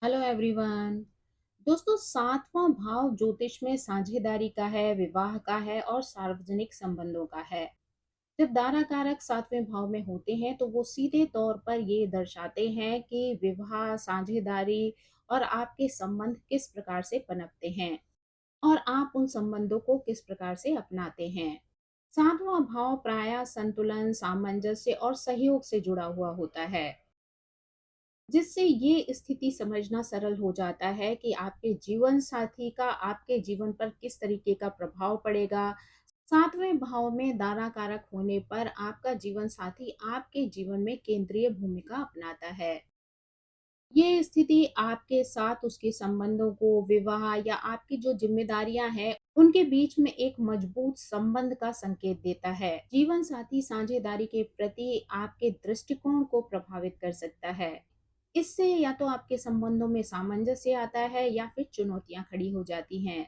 Hello everyone. दोस्तों, सातवां भाव ज्योतिष में साझेदारी का है, विवाह का है और सार्वजनिक संबंधों का है। जब दारा कारक सातवें भाव में होते हैं तो वो सीधे तौर पर ये दर्शाते हैं कि विवाह, साझेदारी और आपके संबंध किस प्रकार से पनपते हैं और आप उन संबंधों को किस प्रकार से अपनाते हैं। सातवां भाव प्रायः संतुलन, सामंजस्य और सहयोग से जुड़ा हुआ होता है, जिससे ये स्थिति समझना सरल हो जाता है कि आपके जीवन साथी का आपके जीवन पर किस तरीके का प्रभाव पड़ेगा। सातवें भाव में दारा कारक होने पर आपका जीवन साथी आपके जीवन में केंद्रीय भूमिका अपनाता है। ये स्थिति आपके साथ उसके संबंधों को, विवाह या आपकी जो जिम्मेदारियां हैं उनके बीच में एक मजबूत संबंध का संकेत देता है। जीवन साथी साझेदारी के प्रति आपके दृष्टिकोण को प्रभावित कर सकता है। इससे या तो आपके संबंधों में सामंजस्य आता है या फिर चुनौतियां खड़ी हो जाती हैं।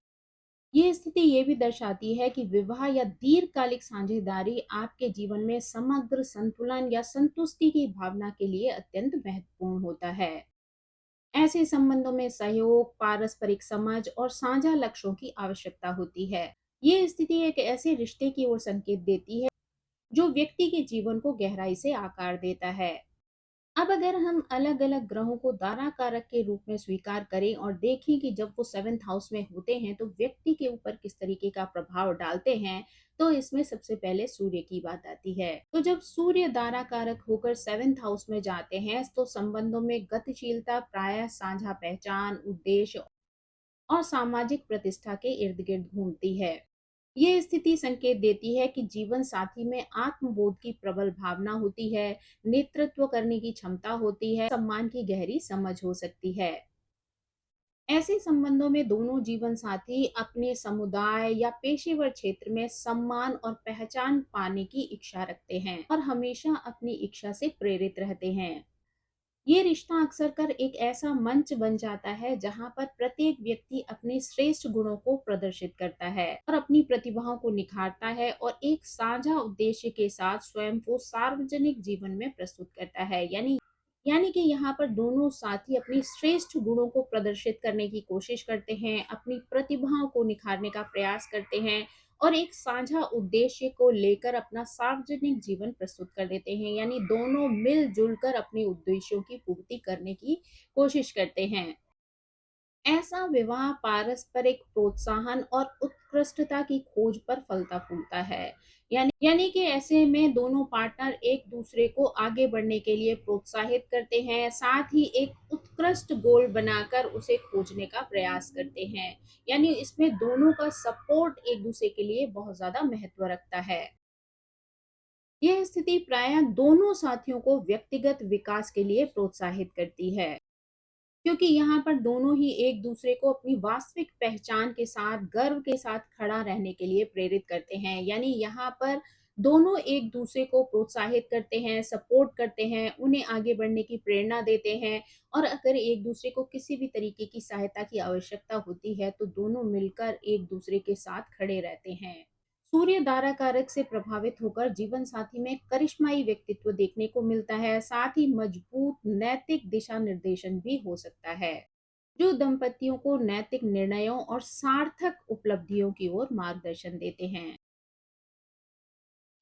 ये स्थिति ये भी दर्शाती है कि विवाह या दीर्घकालिक साझेदारी आपके जीवन में समग्र संतुलन या संतुष्टि की भावना के लिए अत्यंत महत्वपूर्ण होता है। ऐसे संबंधों में सहयोग, पारस्परिक समझ और साझा लक्ष्यों की आवश्यकता होती है। ये स्थिति एक ऐसे रिश्ते की ओर संकेत देती है जो व्यक्ति के जीवन को गहराई से आकार देता है। अब अगर हम अलग-अलग ग्रहों को दारा कारक के रूप में स्वीकार करें और देखें कि जब वो सेवेंथ हाउस में होते हैं तो व्यक्ति के ऊपर किस तरीके का प्रभाव डालते हैं, तो इसमें सबसे पहले सूर्य की बात आती है। तो जब सूर्य दारा कारक होकर सेवेंथ हाउस में जाते हैं तो संबंधों में गतिशीलता प्रायः साझा पहचान, उद्देश्य और सामाजिक प्रतिष्ठा के इर्द गिर्द घूमती है। ये स्थिति संकेत देती है कि जीवन साथी में आत्मबोध की प्रबल भावना होती है, नेतृत्व करने की क्षमता होती है, सम्मान की गहरी समझ हो सकती है। ऐसे संबंधों में दोनों जीवन साथी अपने समुदाय या पेशेवर क्षेत्र में सम्मान और पहचान पाने की इच्छा रखते हैं और हमेशा अपनी इच्छा से प्रेरित रहते हैं। ये रिश्ता अक्सर कर एक ऐसा मंच बन जाता है जहां पर प्रत्येक व्यक्ति अपने श्रेष्ठ गुणों को प्रदर्शित करता है और अपनी प्रतिभाओं को निखारता है और एक साझा उद्देश्य के साथ स्वयं को सार्वजनिक जीवन में प्रस्तुत करता है। यानी कि यहाँ पर दोनों साथी अपनी श्रेष्ठ गुणों को प्रदर्शित करने की कोशिश करते हैं, अपनी प्रतिभाओं को निखारने का प्रयास करते हैं और एक साझा उद्देश्य को लेकर अपना सार्वजनिक जीवन प्रस्तुत कर देते हैं। यानी दोनों मिलजुल कर अपने उद्देश्यों की पूर्ति करने की कोशिश करते हैं। ऐसा विवाह पारस्परिक प्रोत्साहन और उत्कृष्टता की खोज पर फलता फूलता है। यानी कि ऐसे में दोनों पार्टनर एक दूसरे को आगे बढ़ने के लिए प्रोत्साहित करते हैं, साथ ही एक उत्कृष्ट गोल बनाकर उसे खोजने का प्रयास करते हैं। यानी इसमें दोनों का सपोर्ट एक दूसरे के लिए बहुत ज्यादा महत्व रखता है। यह स्थिति प्रायः दोनों साथियों को व्यक्तिगत विकास के लिए प्रोत्साहित करती है, क्योंकि यहाँ पर दोनों ही एक दूसरे को अपनी वास्तविक पहचान के साथ गर्व के साथ खड़ा रहने के लिए प्रेरित करते हैं। यानी यहाँ पर दोनों एक दूसरे को प्रोत्साहित करते हैं, सपोर्ट करते हैं, उन्हें आगे बढ़ने की प्रेरणा देते हैं और अगर एक दूसरे को किसी भी तरीके की सहायता की आवश्यकता होती है तो दोनों मिलकर एक दूसरे के साथ खड़े रहते हैं। सूर्य दारा कारक से प्रभावित होकर जीवन साथी में करिश्माई व्यक्तित्व देखने को मिलता है, साथ ही मजबूत नैतिक दिशा निर्देशन भी हो सकता है, जो दंपतियों को नैतिक निर्णयों और सार्थक उपलब्धियों की ओर मार्गदर्शन देते हैं।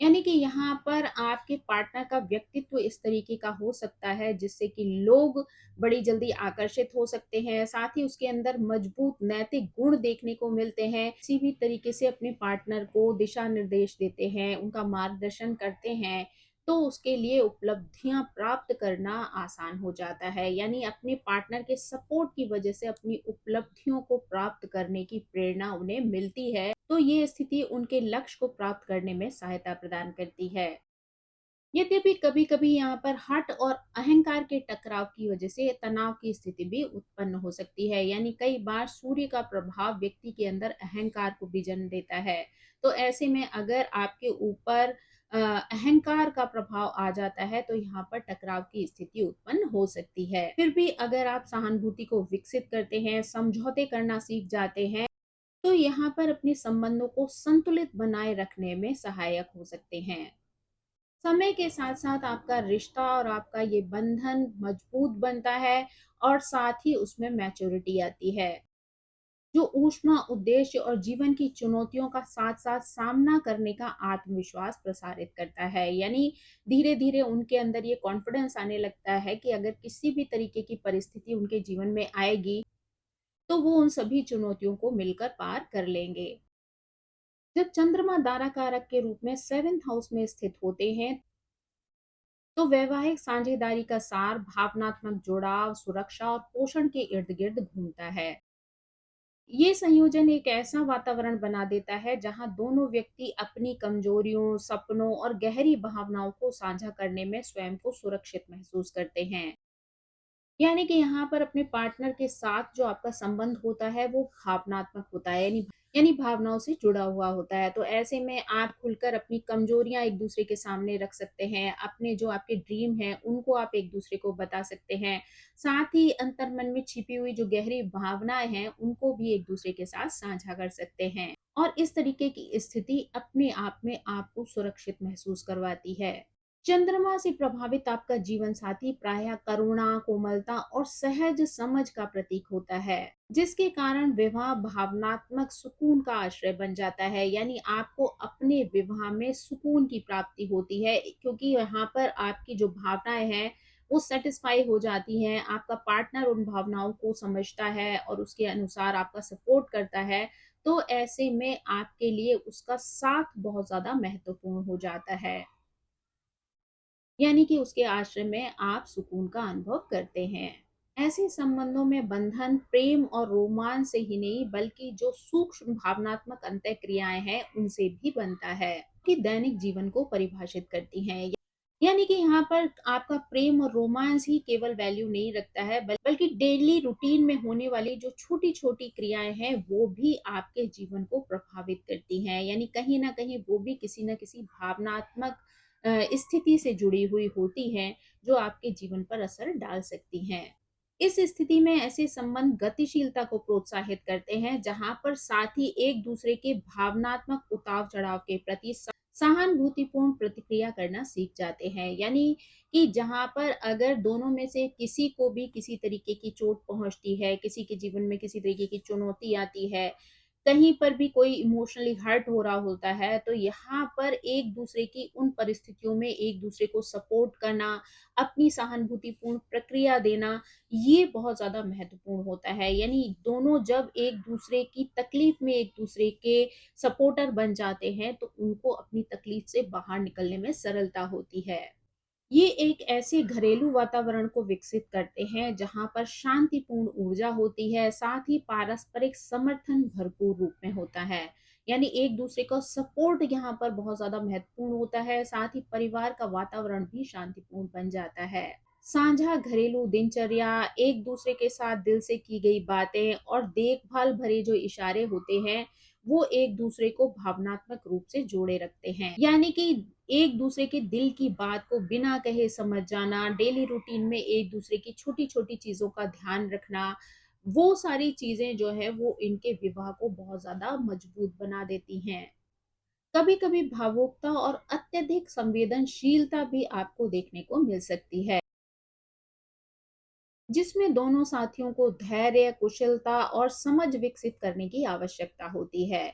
यानी कि यहाँ पर आपके पार्टनर का व्यक्तित्व इस तरीके का हो सकता है जिससे कि लोग बड़ी जल्दी आकर्षित हो सकते हैं, साथ ही उसके अंदर मजबूत नैतिक गुण देखने को मिलते हैं, किसी भी तरीके से अपने पार्टनर को दिशा निर्देश देते हैं, उनका मार्गदर्शन करते हैं, तो उसके लिए उपलब्धियां प्राप्त करना आसान हो जाता है। यानी अपने पार्टनर के सपोर्ट की वजह से अपनी उपलब्धियों को प्राप्त करने की प्रेरणा उन्हें मिलती है, तो ये स्थिति उनके लक्ष्य को प्राप्त करने में सहायता प्रदान करती है। यद्यपि कभी-कभी यहाँ पर हठ और अहंकार के टकराव की वजह से तनाव की स्थिति भी उत्पन्न हो सकती है। यानी कई बार सूर्य का प्रभाव व्यक्ति के अंदर अहंकार को भी जन्म देता है। तो ऐसे में अगर आपके ऊपर अहंकार का प्रभाव आ जाता है तो यहाँ पर टकराव की स्थिति उत्पन्न हो सकती है। फिर भी अगर आप सहानुभूति को विकसित करते हैं, समझौते करना सीख जाते हैं, तो यहाँ पर अपने संबंधों को संतुलित बनाए रखने में सहायक हो सकते हैं। समय के साथ-साथ आपका रिश्ता और आपका ये बंधन मजबूत बनता है और साथ ही उसमें मैच्योरिटी आती है। जो ऊष्मा, उद्देश्य और जीवन की चुनौतियों का साथ-साथ सामना करने का आत्मविश्वास प्रसारित करता है। यानी धीरे-धीरे उनके अंदर ये कॉन्फिडेंस आने लगता है कि अगर किसी भी तरीके की परिस्थिति उनके जीवन में आएगी, तो वो उन सभी चुनौतियों को मिलकर पार कर लेंगे। जब चंद्रमा दारा कारक के रूप में 7th हाउस में स्थित होते हैं, तो वैवाहिक साझेदारी का सार भावनात्मक जुड़ाव, सुरक्षा और पोषण के इर्द-गिर्द घूमता है। ये संयोजन एक ऐसा वातावरण बना देता है जहां दोनों व्यक्ति अपनी कमजोरियों, सपनों और गहरी भावनाओं को साझा करने में स्वयं को सुरक्षित महसूस करते हैं। यानी कि यहाँ पर अपने पार्टनर के साथ जो आपका संबंध होता है वो भावनात्मक होता है, यानी भावनाओं से जुड़ा हुआ होता है। तो ऐसे में आप खुलकर अपनी कमजोरियां एक दूसरे के सामने रख सकते हैं, अपने जो आपके ड्रीम हैं उनको आप एक दूसरे को बता सकते हैं। साथ ही अंतर्मन में छिपी हुई जो गहरी भावनाएं हैं उनको भी एक दूसरे के साथ साझा कर सकते हैं। और इस तरीके की स्थिति अपने आप में आपको सुरक्षित महसूस करवाती है। चंद्रमा से प्रभावित आपका जीवन साथी प्रायः करुणा, कोमलता और सहज समझ का प्रतीक होता है, जिसके कारण विवाह भावनात्मक सुकून का आश्रय बन जाता है। यानी आपको अपने विवाह में सुकून की प्राप्ति होती है, क्योंकि यहाँ पर आपकी जो भावनाएं हैं वो सेटिस्फाई हो जाती हैं। आपका पार्टनर उन भावनाओं को समझता है और उसके अनुसार आपका सपोर्ट करता है। तो ऐसे में आपके लिए उसका साथ बहुत ज्यादा महत्वपूर्ण हो जाता है, यानी कि उसके आश्रय में आप सुकून का अनुभव करते हैं। ऐसे संबंधों में बंधन प्रेम और रोमांच से ही नहीं बल्कि जो सूक्ष्म भावनात्मक अंतःक्रियाएं हैं उनसे भी बनता है, कि दैनिक जीवन को परिभाषित करती हैं। यानी कि यहाँ पर आपका प्रेम और रोमांस ही केवल वैल्यू नहीं रखता है, बल्कि डेली रूटीन में होने वाली जो छोटी छोटी क्रियाएं हैं वो भी आपके जीवन को प्रभावित करती हैं। यानी कहीं ना कहीं वो भी किसी न किसी भावनात्मक स्थिति से जुड़ी हुई होती हैं, जो आपके जीवन पर असर डाल सकती हैं। इस स्थिति में ऐसे संबंध गतिशीलता को प्रोत्साहित करते हैं, जहां पर साथी एक दूसरे के भावनात्मक उतार चढ़ाव के प्रति सहानुभूतिपूर्ण प्रतिक्रिया करना सीख जाते हैं। यानी कि जहां पर अगर दोनों में से किसी को भी किसी तरीके की चोट पहुंचती है, किसी के जीवन में किसी तरीके की चुनौती आती है, कहीं पर भी कोई इमोशनली हर्ट हो रहा होता है, तो यहाँ पर एक दूसरे की उन परिस्थितियों में एक दूसरे को सपोर्ट करना, अपनी सहानुभूतिपूर्ण प्रक्रिया देना, ये बहुत ज़्यादा महत्वपूर्ण होता है। यानी दोनों जब एक दूसरे की तकलीफ में एक दूसरे के सपोर्टर बन जाते हैं, तो उनको अपनी तकलीफ से बाहर निकलने में सरलता होती है। ये एक ऐसे घरेलू वातावरण को विकसित करते हैं जहां पर शांतिपूर्ण ऊर्जा होती है, साथ ही पारस्परिक समर्थन भरपूर रूप में होता है। यानी एक दूसरे का सपोर्ट यहाँ पर बहुत ज्यादा महत्वपूर्ण होता है, साथ ही परिवार का वातावरण भी शांतिपूर्ण बन जाता है। साझा घरेलू दिनचर्या, एक दूसरे के साथ दिल से की गई बातें और देखभाल भरे जो इशारे होते हैं, वो एक दूसरे को भावनात्मक रूप से जोड़े रखते हैं। यानी कि एक दूसरे के दिल की बात को बिना कहे समझ जाना, डेली रूटीन में एक दूसरे की छोटी छोटी चीजों का ध्यान रखना, वो सारी चीजें जो है वो इनके विवाह को बहुत ज्यादा मजबूत बना देती हैं। कभी कभी भावुकता और अत्यधिक संवेदनशीलता भी आपको देखने को मिल सकती है, जिसमें दोनों साथियों को धैर्य, कुशलता और समझ विकसित करने की आवश्यकता होती है।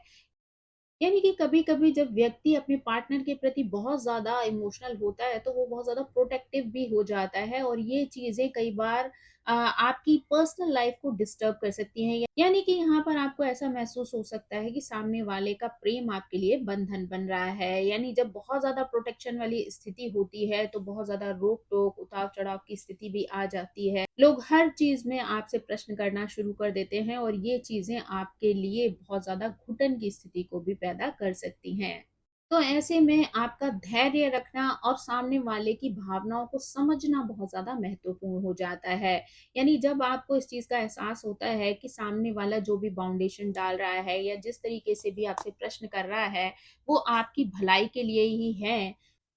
यानी कि कभी-कभी जब व्यक्ति अपने पार्टनर के प्रति बहुत ज़्यादा इमोशनल होता है, तो वो बहुत ज़्यादा प्रोटेक्टिव भी हो जाता है और ये चीज़ें कई बार आपकी पर्सनल लाइफ को डिस्टर्ब कर सकती हैं। यानी कि यहाँ पर आपको ऐसा महसूस हो सकता है कि सामने वाले का प्रेम आपके लिए बंधन बन रहा है। यानी जब बहुत ज़्यादा प्रोटेक्शन वाली स्थिति होती है, तो बहुत ज़्यादा रोक-टोक, उतार-चढ़ाव की स्थिति भी आ जाती है। लोग हर चीज़ में आपसे प्रश्न करना शुरू कर देते हैं और ये चीज़ें आपके लिए बहुत ज़्यादा घुटन की स्थिति को भी पैदा कर सकती हैं। तो ऐसे में आपका धैर्य रखना और सामने वाले की भावनाओं को समझना बहुत ज़्यादा महत्वपूर्ण हो जाता है। यानी जब आपको इस चीज़ का एहसास होता है कि सामने वाला जो भी बाउंडेशन डाल रहा है या जिस तरीके से भी आपसे प्रश्न कर रहा है, वो आपकी भलाई के लिए ही है,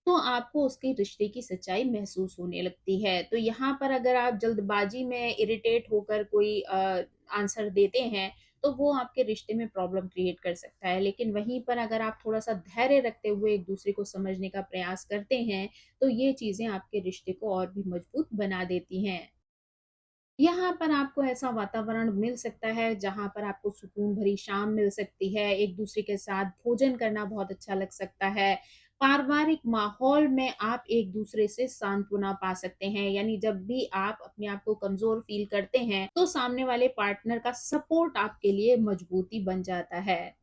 तो आपको उसके रिश्ते की सच्चाई महसूस होने लगती है। तो यहाँ पर अगर आप जल्दबाजी में इरिटेट होकर कोई आंसर देते हैं, तो वो आपके रिश्ते में प्रॉब्लम क्रिएट कर सकता है। लेकिन वहीं पर अगर आप थोड़ा-सा धैर्य रखते हुए एक-दूसरे को समझने का प्रयास करते हैं, तो ये चीज़ें आपके रिश्ते को और भी मजबूत बना देती हैं। यहाँ पर आपको ऐसा वातावरण मिल सकता है जहाँ पर आपको सुकून भरी शाम मिल सकती है, एक-दूसरे के साथ भोजन करना बहुत अच्छा लग सकता है। पारिवारिक माहौल में आप एक-दूसरे से सांत्वना पा सकते हैं, यानी जब भी आप अपने आप को कमज़ोर फ़ील करते हैं, तो सामने वाले पार्टनर का सपोर्ट आपके लिए मजबूती बन जाता है।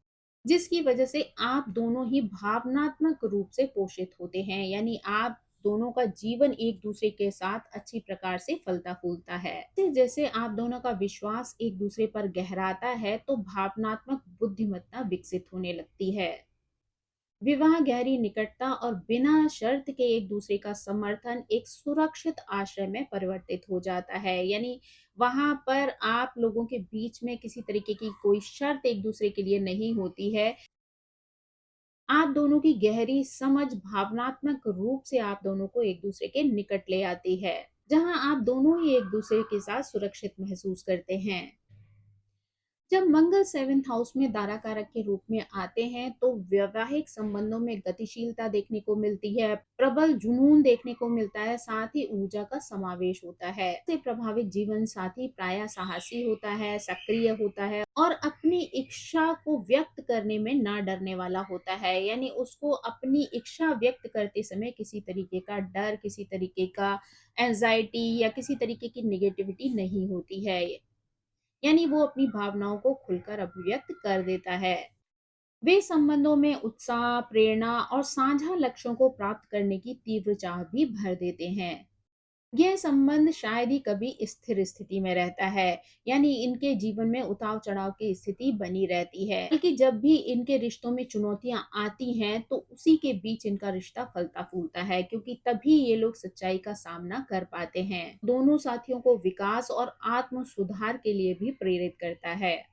जिसकी वजह से आप दोनों ही भावनात्मक रूप से पोषित होते हैं, यानी आप दोनों का जीवन एक दूसरे के साथ अच्छी प्रकार से फलता फूलता है। जैसे जैसे आप दोनों का विश्वास एक दूसरे पर गहराता है, तो भावनात्मक बुद्धिमत्ता विकसित होने लगती है। विवाह गहरी निकटता और बिना शर्त के एक दूसरे का समर्थन एक सुरक्षित आश्रय में परिवर्तित हो जाता है। यानी वहां पर आप लोगों के बीच में किसी तरीके की कोई शर्त एक दूसरे के लिए नहीं होती है। आप दोनों की गहरी समझ भावनात्मक रूप से आप दोनों को एक दूसरे के निकट ले आती है, जहां आप दोनों ही एक दूसरे के साथ सुरक्षित महसूस करते हैं। जब मंगल सेवेंथ हाउस में दारा कारक के रूप में आते हैं, तो वैवाहिक संबंधों में गतिशीलता देखने को मिलती है, प्रबल जुनून देखने को मिलता है, साथ ही ऊर्जा का समावेश होता है। से प्रभावित जीवन साथी प्रायः साहसी होता है, सक्रिय होता है और अपनी इच्छा को व्यक्त करने में ना डरने वाला होता है। यानी उसको अपनी इच्छा व्यक्त करते समय किसी तरीके का डर, किसी तरीके का एंजाइटी या किसी तरीके की निगेटिविटी नहीं होती है। यानी वो अपनी भावनाओं को खुलकर अभिव्यक्त कर देता है। वे संबंधों में उत्साह, प्रेरणा और साझा लक्ष्यों को प्राप्त करने की तीव्र चाह भी भर देते हैं। यह संबंध शायद ही कभी स्थिर स्थिति में रहता है, यानी इनके जीवन में उतार चढ़ाव की स्थिति बनी रहती है, बल्कि जब भी इनके रिश्तों में चुनौतियां आती हैं, तो उसी के बीच इनका रिश्ता फलता फूलता है, क्योंकि तभी ये लोग सच्चाई का सामना कर पाते हैं। दोनों साथियों को विकास और आत्म सुधार के लिए भी प्रेरित करता है।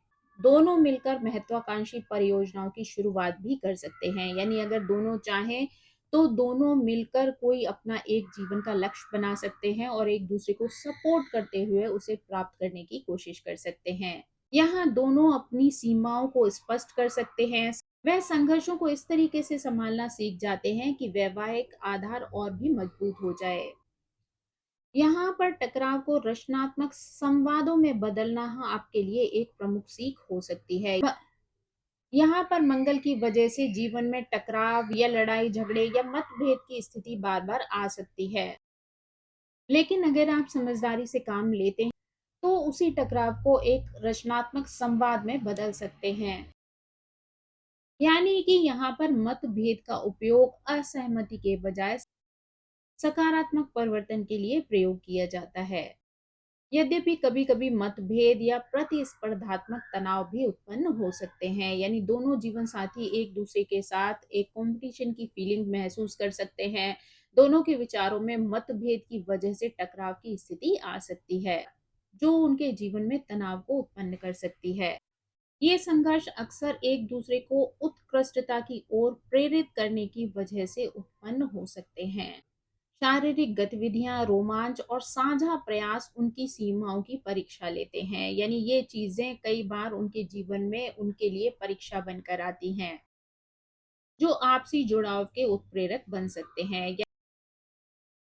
दोनों मिलकर महत्वाकांक्षी परियोजनाओं की शुरुआत भी कर सकते हैं, यानी अगर दोनों चाहें तो दोनों मिलकर कोई अपना एक जीवन का लक्ष्य बना सकते हैं और एक दूसरे को सपोर्ट करते हुए उसे प्राप्त करने की कोशिश कर सकते हैं। यहाँ दोनों अपनी सीमाओं को स्पष्ट कर सकते हैं। वह संघर्षों को इस तरीके से संभालना सीख जाते हैं कि वैवाहिक आधार और भी मजबूत हो जाए। यहाँ पर टकराव को रचनात्मक संवादों में बदलना आपके लिए एक प्रमुख सीख हो सकती है। यहाँ पर मंगल की वजह से जीवन में टकराव या लड़ाई झगड़े या मतभेद की स्थिति बार बार आ सकती है। लेकिन अगर आप समझदारी से काम लेते हैं, तो उसी टकराव को एक रचनात्मक संवाद में बदल सकते हैं। यानी कि यहाँ पर मतभेद का उपयोग असहमति के बजाय सकारात्मक परिवर्तन के लिए प्रयोग किया जाता है। यद्यपि कभी-कभी मतभेद या प्रतिस्पर्धात्मक तनाव भी उत्पन्न हो सकते हैं, यानी दोनों जीवन साथी एक दूसरे के साथ एक कंपटीशन की फीलिंग महसूस कर सकते हैं। दोनों के विचारों में मतभेद की वजह से टकराव की स्थिति आ सकती है, जो उनके जीवन में तनाव को उत्पन्न कर सकती है। ये संघर्ष अक्सर एक दूसरे को उत्कृष्टता की ओर प्रेरित करने की वजह से उत्पन्न हो सकते हैं। शारीरिक गतिविधियां, रोमांच और साझा प्रयास उनकी सीमाओं की परीक्षा लेते हैं, यानी ये चीजें कई बार उनके जीवन में उनके लिए परीक्षा बनकर आती हैं, जो आपसी जुड़ाव के उत्प्रेरक बन सकते हैं।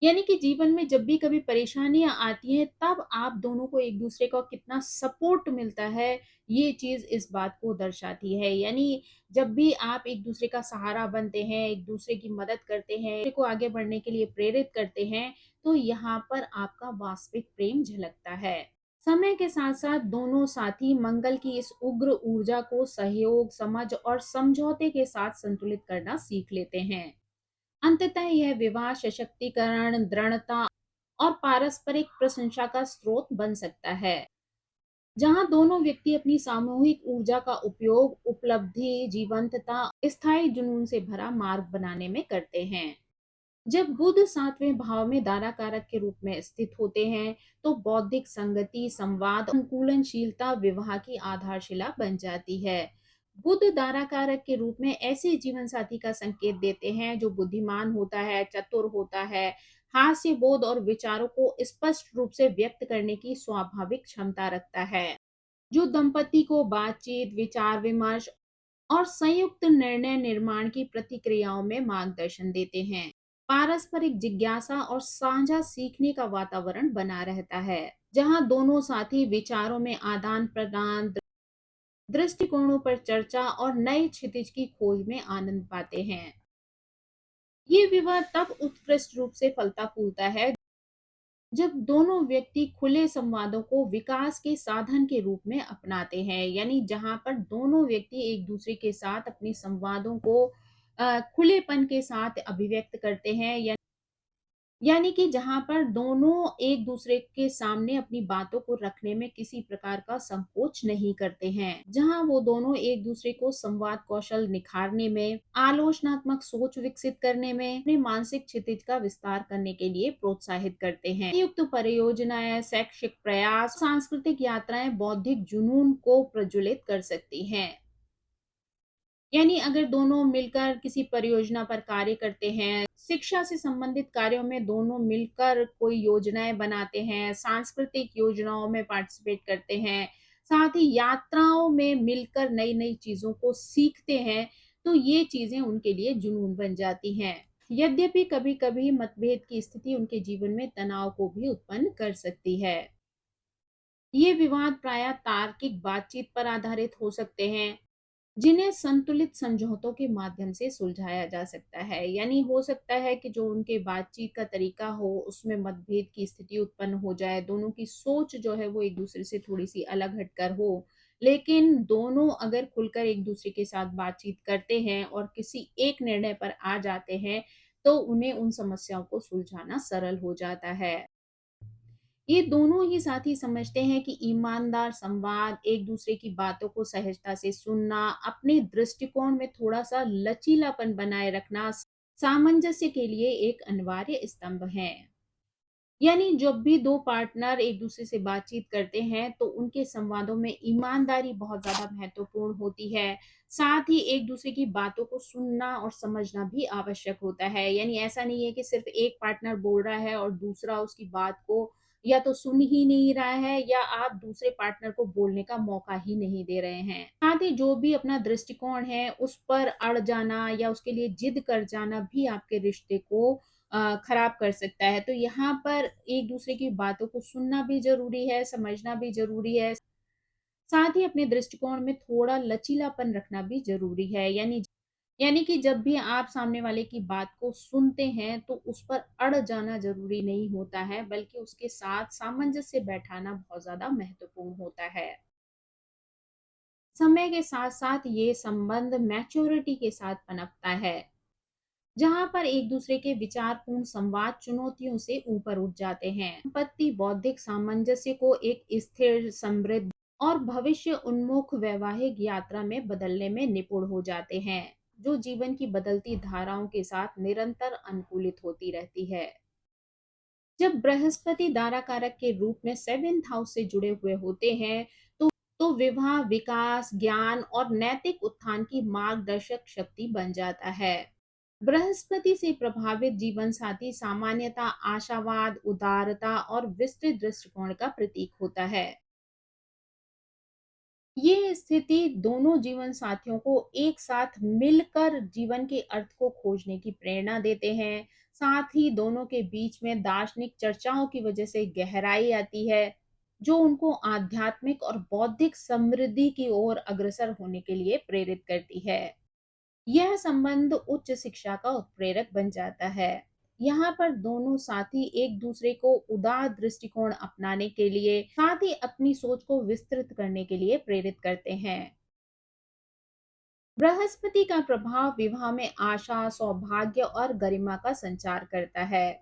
यानी कि जीवन में जब भी कभी परेशानियां आती हैं, तब आप दोनों को एक दूसरे का कितना सपोर्ट मिलता है, ये चीज इस बात को दर्शाती है। यानी जब भी आप एक दूसरे का सहारा बनते हैं, एक दूसरे की मदद करते हैं, एक को आगे बढ़ने के लिए प्रेरित करते हैं, तो यहाँ पर आपका वास्तविक प्रेम झलकता है। समय के साथ साथ दोनों साथी मंगल की इस उग्र ऊर्जा को सहयोग, समझ और समझौते के साथ संतुलित करना सीख लेते हैं। अंततः यह विवाह सशक्तिकरण, दृढ़ता और पारस्परिक प्रशंसा का स्रोत बन सकता है, जहां दोनों व्यक्ति अपनी सामूहिक ऊर्जा का उपयोग उपलब्धि, जीवंतता, स्थायी जुनून से भरा मार्ग बनाने में करते हैं। जब बुध सातवें भाव में दारा कारक के रूप में स्थित होते हैं, तो बौद्धिक संगति, संवाद, अनुकूलनशीलता विवाह की आधारशिला बन जाती है। बुध दारा कारक के रूप में ऐसे जीवन साथी का संकेत देते हैं जो बुद्धिमान होता है, चतुर होता है, हास्य बोध और विचारों को स्पष्ट रूप से व्यक्त करने की स्वाभाविक क्षमता रखता है। जो दंपति को बातचीत, विचार विमर्श और संयुक्त निर्णय निर्माण की प्रतिक्रियाओं में मार्गदर्शन देते हैं। पारस्परिक जिज्ञासा और साझा सीखने का वातावरण बना रहता है, जहां दोनों साथी विचारों में आदान प्रदान, दृष्टिकोणों पर चर्चा और नए क्षितिज की खोज में आनंद पाते हैं। ये विवाद तब उत्कृष्ट रूप से फलता फूलता है जब दोनों व्यक्ति खुले संवादों को विकास के साधन के रूप में अपनाते हैं, यानी जहां पर दोनों व्यक्ति एक दूसरे के साथ अपने संवादों को खुलेपन के साथ अभिव्यक्त करते हैं, यानी कि जहां पर दोनों एक दूसरे के सामने अपनी बातों को रखने में किसी प्रकार का संकोच नहीं करते हैं, जहां वो दोनों एक दूसरे को संवाद कौशल निखारने में, आलोचनात्मक सोच विकसित करने में, अपने मानसिक क्षितिज का विस्तार करने के लिए प्रोत्साहित करते हैं। संयुक्त परियोजनाएं, शैक्षिक प्रयास, सांस्कृतिक यात्राएं बौद्धिक जुनून को प्रज्वलित कर सकती हैं। यानी अगर दोनों मिलकर किसी परियोजना पर कार्य करते हैं, शिक्षा से संबंधित कार्यों में दोनों मिलकर कोई योजनाएं बनाते हैं, सांस्कृतिक योजनाओं में पार्टिसिपेट करते हैं, साथ ही यात्राओं में मिलकर नई नई चीजों को सीखते हैं, तो ये चीजें उनके लिए जुनून बन जाती हैं। यद्यपि कभी कभी मतभेद की स्थिति उनके जीवन में तनाव को भी उत्पन्न कर सकती है। ये विवाद प्रायः तार्किक बातचीत पर आधारित हो सकते हैं, जिन्हें संतुलित समझौतों के माध्यम से सुलझाया जा सकता है। यानी हो सकता है कि जो उनके बातचीत का तरीका हो, उसमें मतभेद की स्थिति उत्पन्न हो जाए, दोनों की सोच जो है वो एक दूसरे से थोड़ी सी अलग हटकर हो, लेकिन दोनों अगर खुलकर एक दूसरे के साथ बातचीत करते हैं और किसी एक निर्णय पर आ जाते हैं, तो उन्हें उन समस्याओं को सुलझाना सरल हो जाता है। ये दोनों ही साथी समझते हैं कि ईमानदार संवाद, एक दूसरे की बातों को सहजता से सुनना, अपने दृष्टिकोण में थोड़ा सा लचीलापन बनाए रखना, सामंजस्य के लिए एक अनिवार्य स्तंभ है। यानी जब भी दो पार्टनर एक दूसरे से बातचीत करते हैं, तो उनके संवादों में ईमानदारी बहुत ज्यादा महत्वपूर्ण होती है। साथ ही एक दूसरे की बातों को सुनना और समझना भी आवश्यक होता है। यानी ऐसा नहीं है कि सिर्फ एक पार्टनर बोल रहा है और दूसरा उसकी बात को या तो सुन ही नहीं रहा है, या आप दूसरे पार्टनर को बोलने का मौका ही नहीं दे रहे हैं। साथ ही जो भी अपना दृष्टिकोण है उस पर अड़ जाना या उसके लिए जिद कर जाना भी आपके रिश्ते को खराब कर सकता है। तो यहाँ पर एक दूसरे की बातों को सुनना भी ज़रूरी है, समझना भी ज़रूरी है। साथ ही अपने दृष्टिकोण में थोड़ा लचीलापन रखना भी ज़रूरी है। यानी कि जब भी आप सामने वाले की बात को सुनते हैं, तो उस पर अड़ जाना ज़रूरी नहीं होता है, बल्कि उसके साथ सामंजस्य बैठाना बहुत ज़्यादा महत्वपूर्ण होता है। समय के साथ-साथ ये संबंध मैच्योरिटी के साथ पनपता है, जहां पर एक दूसरे के विचारपूर्ण संवाद चुनौतियों से ऊपर उठ जाते हैं। संपत्ति बौद्धिक सामंजस्य को एक स्थिर, समृद्ध और भविष्य उन्मुख वैवाहिक यात्रा में बदलने में निपुण हो जाते हैं, जो जीवन की बदलती धाराओं के साथ निरंतर अनुकूलित होती रहती है। जब बृहस्पति दारा कारक के रूप में सेवेंथ हाउस से जुड़े हुए होते हैं, तो विवाह विकास, ज्ञान और नैतिक उत्थान की मार्गदर्शक शक्ति बन जाता है। बृहस्पति से प्रभावित जीवन साथी सामान्यतः आशावाद, उदारता और विस्तृत दृष्टिकोण का प्रतीक होता है। ये स्थिति दोनों जीवन साथियों को एक साथ मिलकर जीवन के अर्थ को खोजने की प्रेरणा देते हैं। साथ ही दोनों के बीच में दार्शनिक चर्चाओं की वजह से गहराई आती है, जो उनको आध्यात्मिक और बौद्धिक समृद्धि की ओर अग्रसर होने के लिए प्रेरित करती है। यह संबंध उच्च शिक्षा का उत्प्रेरक बन जाता है। यहाँ पर दोनों साथी एक दूसरे को उदार दृष्टिकोण अपनाने के लिए, साथ ही अपनी सोच को विस्तृत करने के लिए प्रेरित करते हैं। बृहस्पति का प्रभाव विवाह में आशा, सौभाग्य और गरिमा का संचार करता है।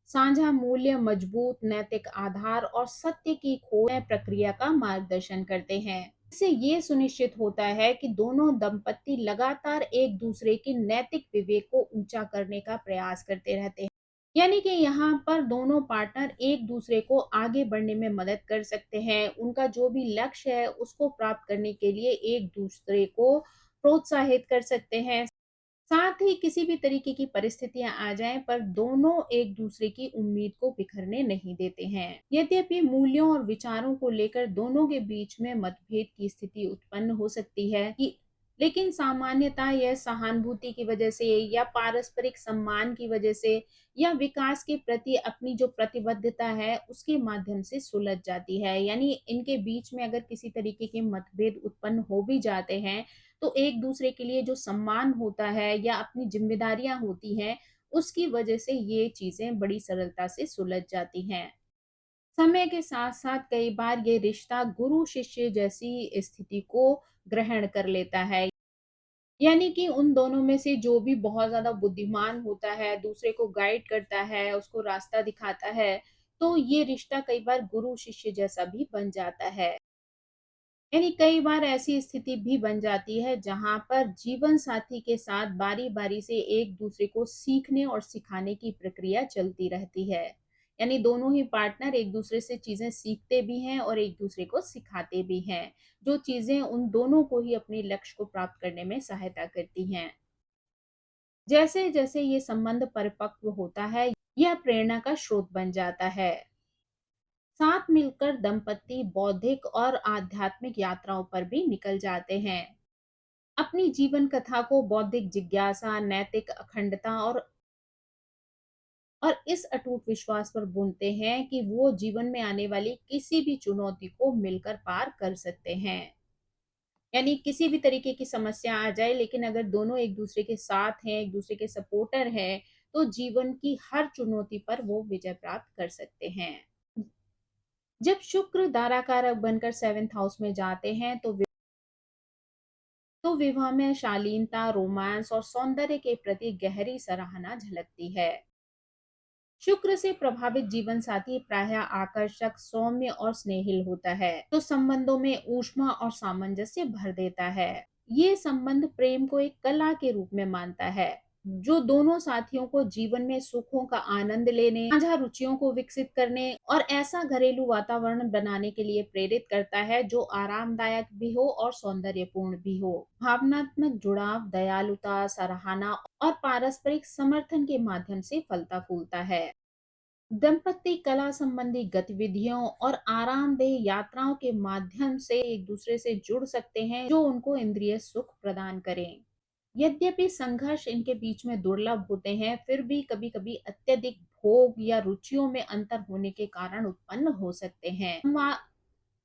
साझा मूल्य, मजबूत नैतिक आधार और सत्य की खोज प्रक्रिया का मार्गदर्शन करते हैं। इससे ये सुनिश्चित होता है कि दोनों दंपति लगातार एक दूसरे के नैतिक विवेक को ऊंचा करने का प्रयास करते रहते हैं। यानी कि यहाँ पर दोनों पार्टनर एक दूसरे को आगे बढ़ने में मदद कर सकते हैं। उनका जो भी लक्ष्य है उसको प्राप्त करने के लिए एक दूसरे को प्रोत्साहित कर सकते हैं। साथ ही किसी भी तरीके की परिस्थितियां आ जाएं पर दोनों एक दूसरे की उम्मीद को बिखरने नहीं देते हैं। यद्यपि मूल्यों और विचारों को लेकर दोनों के बीच में मतभेद की स्थिति उत्पन्न हो सकती है कि लेकिन सामान्यतः यह सहानुभूति की वजह से या पारस्परिक सम्मान की वजह से या विकास के प्रति अपनी जो प्रतिबद्धता है उसके माध्यम से सुलझ जाती है। यानी इनके बीच में अगर किसी तरीके के मतभेद उत्पन्न हो भी जाते हैं तो एक दूसरे के लिए जो सम्मान होता है या अपनी जिम्मेदारियां होती हैं उसकी वजह से ये चीजें बड़ी सरलता से सुलझ जाती हैं। समय के साथ साथ कई बार ये रिश्ता गुरु शिष्य जैसी स्थिति को ग्रहण कर लेता है। यानी कि उन दोनों में से जो भी बहुत ज्यादा बुद्धिमान होता है, दूसरे को गाइड करता है, उसको रास्ता दिखाता है, तो ये रिश्ता कई बार गुरु शिष्य जैसा भी बन जाता है। यानी कई बार ऐसी स्थिति भी बन जाती है जहां पर जीवन साथी के साथ बारी बारी से एक दूसरे को सीखने और सिखाने की प्रक्रिया चलती रहती है। यानी दोनों ही पार्टनर एक दूसरे से चीजें सीखते भी हैं और एक दूसरे को सिखाते भी हैं, जो चीजें उन दोनों को ही अपने लक्ष्य को प्राप्त करने में सहायता करती हैं। जैसे जैसे ये संबंध परिपक्व होता है, यह प्रेरणा का स्रोत बन जाता है। साथ मिलकर दंपति बौद्धिक और आध्यात्मिक यात्राओं पर भी निकल जाते हैं। अपनी जीवन कथा को बौद्धिक जिज्ञासा, नैतिक अखंडता और इस अटूट विश्वास पर बुनते हैं कि वो जीवन में आने वाली किसी भी चुनौती को मिलकर पार कर सकते हैं। यानी किसी भी तरीके की समस्या आ जाए लेकिन अगर दोनों एक दूसरे के साथ हैं, एक दूसरे के सपोर्टर हैं, तो जीवन की हर चुनौती पर वो विजय प्राप्त कर सकते हैं। जब शुक्र दाराकारक बनकर सेवेंथ हाउस में जाते हैं तो विवाह में शालीनता, रोमांस और सौंदर्य के प्रति गहरी सराहना झलकती है। शुक्र से प्रभावित जीवन साथी प्रायः आकर्षक, सौम्य और स्नेहिल होता है, तो संबंधों में ऊष्मा और सामंजस्य भर देता है। ये संबंध प्रेम को एक कला के रूप में मानता है, जो दोनों साथियों को जीवन में सुखों का आनंद लेने, साझा रुचियों को विकसित करने और ऐसा घरेलू वातावरण बनाने के लिए प्रेरित करता है जो आरामदायक भी हो और सौंदर्यपूर्ण भी हो। भावनात्मक जुड़ाव, दयालुता, सराहना और पारस्परिक समर्थन के माध्यम से फलता फूलता है। दंपति कला संबंधी गतिविधियों और आरामदेह यात्राओं के माध्यम से एक दूसरे से जुड़ सकते हैं, जो उनको इंद्रिय सुख प्रदान करें। यद्यपि संघर्ष इनके बीच में दुर्लभ होते हैं, फिर भी कभी-कभी अत्यधिक भोग या रुचियों में अंतर होने के कारण उत्पन्न हो सकते हैं।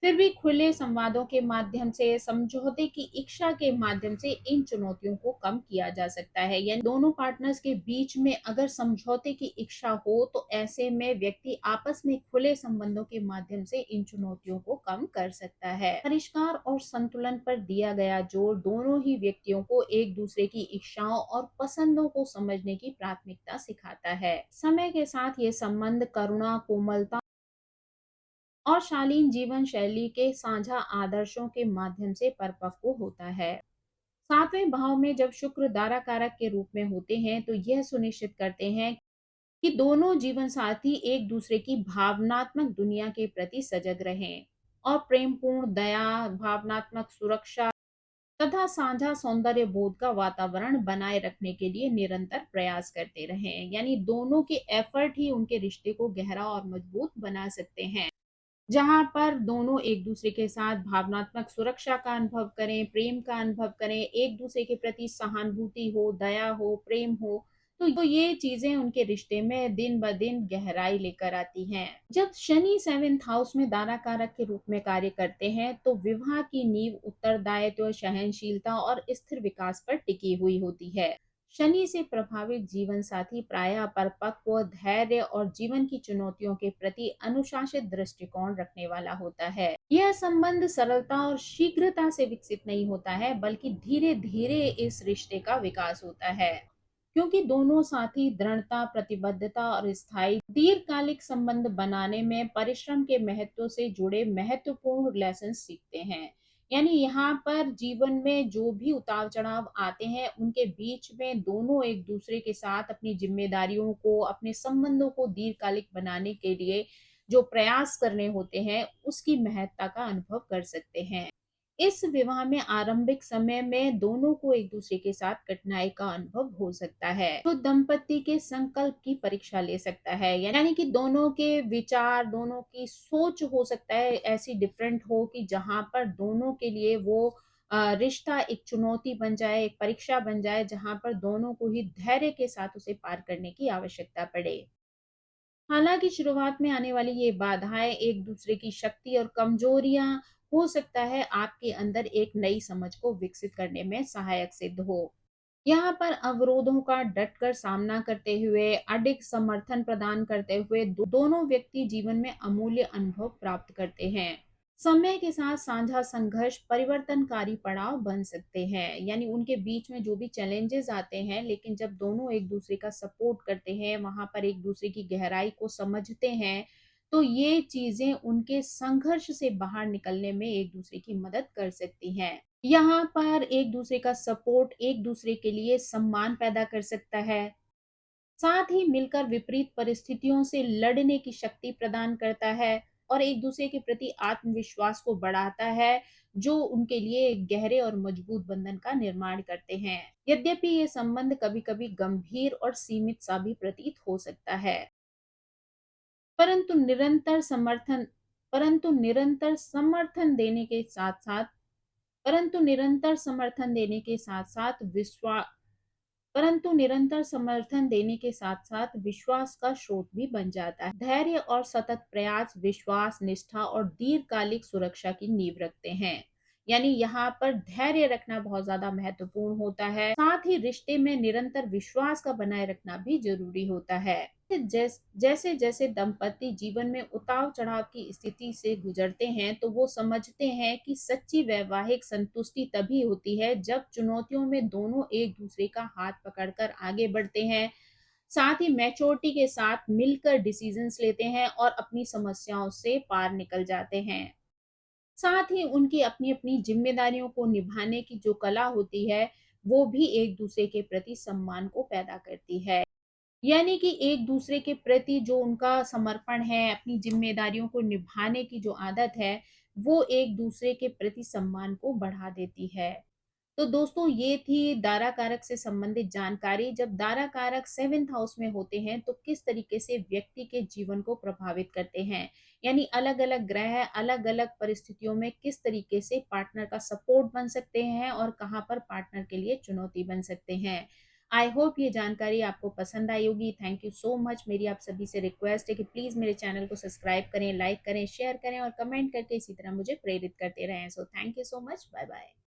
फिर भी खुले संवादों के माध्यम से, समझौते की इच्छा के माध्यम से इन चुनौतियों को कम किया जा सकता है। यानी दोनों पार्टनर्स के बीच में अगर समझौते की इच्छा हो तो ऐसे में व्यक्ति आपस में खुले संबंधों के माध्यम से इन चुनौतियों को कम कर सकता है। परिष्कार और संतुलन पर दिया गया जोर दोनों ही व्यक्तियों को एक दूसरे की इच्छाओं और पसंदों को समझने की प्राथमिकता सिखाता है। समय के साथ ये संबंध करुणा, कोमलता और शालीन जीवन शैली के साझा आदर्शों के माध्यम से परिपक्व होता है। सातवें भाव में जब शुक्र दारा कारक के रूप में होते हैं तो यह सुनिश्चित करते हैं कि दोनों जीवन साथी एक दूसरे की भावनात्मक दुनिया के प्रति सजग रहें और प्रेमपूर्ण दया, भावनात्मक सुरक्षा तथा साझा सौंदर्य बोध का वातावरण बनाए रखने के लिए निरंतर प्रयास करते रहें। यानी दोनों के एफर्ट ही उनके रिश्ते को गहरा और मजबूत बना सकते हैं। जहाँ पर दोनों एक दूसरे के साथ भावनात्मक सुरक्षा का अनुभव करें, प्रेम का अनुभव करें, एक दूसरे के प्रति सहानुभूति हो, दया हो, प्रेम हो, तो ये चीजें उनके रिश्ते में दिन ब दिन गहराई लेकर आती हैं। जब शनि सेवेंथ हाउस में दारा कारक के रूप में कार्य करते हैं तो विवाह की नींव उत्तरदायित्व, सहनशीलता और स्थिर विकास पर टिकी हुई होती है। शनि से प्रभावित जीवन साथी प्रायः परिपक्व, धैर्य और जीवन की चुनौतियों के प्रति अनुशासित दृष्टिकोण रखने वाला होता है। यह संबंध सरलता और शीघ्रता से विकसित नहीं होता है, बल्कि धीरे धीरे इस रिश्ते का विकास होता है, क्योंकि दोनों साथी दृढ़ता, प्रतिबद्धता और स्थायी दीर्घकालिक संबंध बनाने में परिश्रम के महत्व से जुड़े महत्वपूर्ण लेसन सीखते हैं। यानी यहाँ पर जीवन में जो भी उतार चढ़ाव आते हैं उनके बीच में दोनों एक दूसरे के साथ अपनी जिम्मेदारियों को, अपने संबंधों को दीर्घकालिक बनाने के लिए जो प्रयास करने होते हैं उसकी महत्ता का अनुभव कर सकते हैं। इस विवाह में आरंभिक समय में दोनों को एक दूसरे के साथ कठिनाई का अनुभव हो सकता है, तो दंपति के संकल्प की परीक्षा ले सकता है, यानी कि दोनों के विचार, दोनों की सोच हो सकता है ऐसी डिफरेंट हो कि जहां पर दोनों के लिए वो रिश्ता एक चुनौती बन जाए, एक परीक्षा बन जाए, जहां पर दोनों को ही धैर्य के साथ उसे पार करने की आवश्यकता पड़े। हालाँकि शुरुआत में आने वाली ये बाधाएँ एक दूसरे की शक्ति और कमजोरियाँ हो सकता है आपके अंदर एक नई समझ को विकसित करने में सहायक सिद्ध हो। यहाँ पर अवरोधों का डटकर सामना करते हुए, अडिग समर्थन प्रदान करते हुए दोनों व्यक्ति जीवन में अमूल्य अनुभव प्राप्त करते हैं। समय के साथ साझा संघर्ष परिवर्तनकारी पड़ाव बन सकते हैं, यानी उनके बीच में जो भी चैलेंजेस आते हैं, लेकिन जब दोनों एक दूसरे का सपोर्ट करते हैं, वहां पर एक दूसरे की गहराई को समझते हैं, तो ये चीजें उनके संघर्ष से बाहर निकलने में एक दूसरे की मदद कर सकती हैं। यहाँ पर एक दूसरे का सपोर्ट एक दूसरे के लिए सम्मान पैदा कर सकता है, साथ ही मिलकर विपरीत परिस्थितियों से लड़ने की शक्ति प्रदान करता है और एक दूसरे के प्रति आत्मविश्वास को बढ़ाता है, जो उनके लिए एक गहरे और मजबूत बंधन का निर्माण करते हैं। यद्यपि ये संबंध कभी-कभी गंभीर और सीमित सा भी प्रतीत हो सकता है, परंतु निरंतर समर्थन परंतु निरंतर समर्थन देने के साथ-साथ परंतु निरंतर समर्थन देने के साथ-साथ विश्वा परंतु निरंतर समर्थन देने के साथ-साथ विश्वास का स्रोत भी बन जाता है। धैर्य और सतत प्रयास विश्वास, निष्ठा और दीर्घकालिक सुरक्षा की नींव रखते हैं। यानी यहाँ पर धैर्य रखना बहुत ज्यादा महत्वपूर्ण होता है। साथ ही रिश्ते में निरंतर विश्वास का बनाए रखना भी जरूरी होता है। जैसे जैसे दंपति जीवन में उतार चढ़ाव की स्थिति से गुजरते हैं, तो वो समझते हैं कि सच्ची वैवाहिक संतुष्टि तभी होती है जब चुनौतियों में दोनों एक दूसरे का हाथ पकड़कर आगे बढ़ते हैं, साथ ही मैच्योरिटी के साथ मिलकर डिसीजंस लेते हैं और अपनी समस्याओं से पार निकल जाते हैं। साथ ही उनकी अपनी अपनी जिम्मेदारियों को निभाने की जो कला होती है, वो भी एक दूसरे के प्रति सम्मान को पैदा करती है। यानी कि एक दूसरे के प्रति जो उनका समर्पण है, अपनी जिम्मेदारियों को निभाने की जो आदत है, वो एक दूसरे के प्रति सम्मान को बढ़ा देती है। तो दोस्तों, ये थी दारा कारक से संबंधित जानकारी। जब दारा कारक 7th हाउस में होते हैं, तो किस तरीके से व्यक्ति के जीवन को प्रभावित करते हैं, यानी अलग अलग ग्रह अलग अलग परिस्थितियों में किस तरीके से पार्टनर का सपोर्ट बन सकते हैं और कहाँ पर पार्टनर के लिए चुनौती बन सकते हैं। आई होप ये जानकारी आपको पसंद आई होगी। Thank you so much. मेरी आप सभी से रिक्वेस्ट है कि प्लीज मेरे चैनल को सब्सक्राइब करें, लाइक करें, शेयर करें और कमेंट करके इसी तरह मुझे प्रेरित करते रहें। So thank you so much. Bye bye.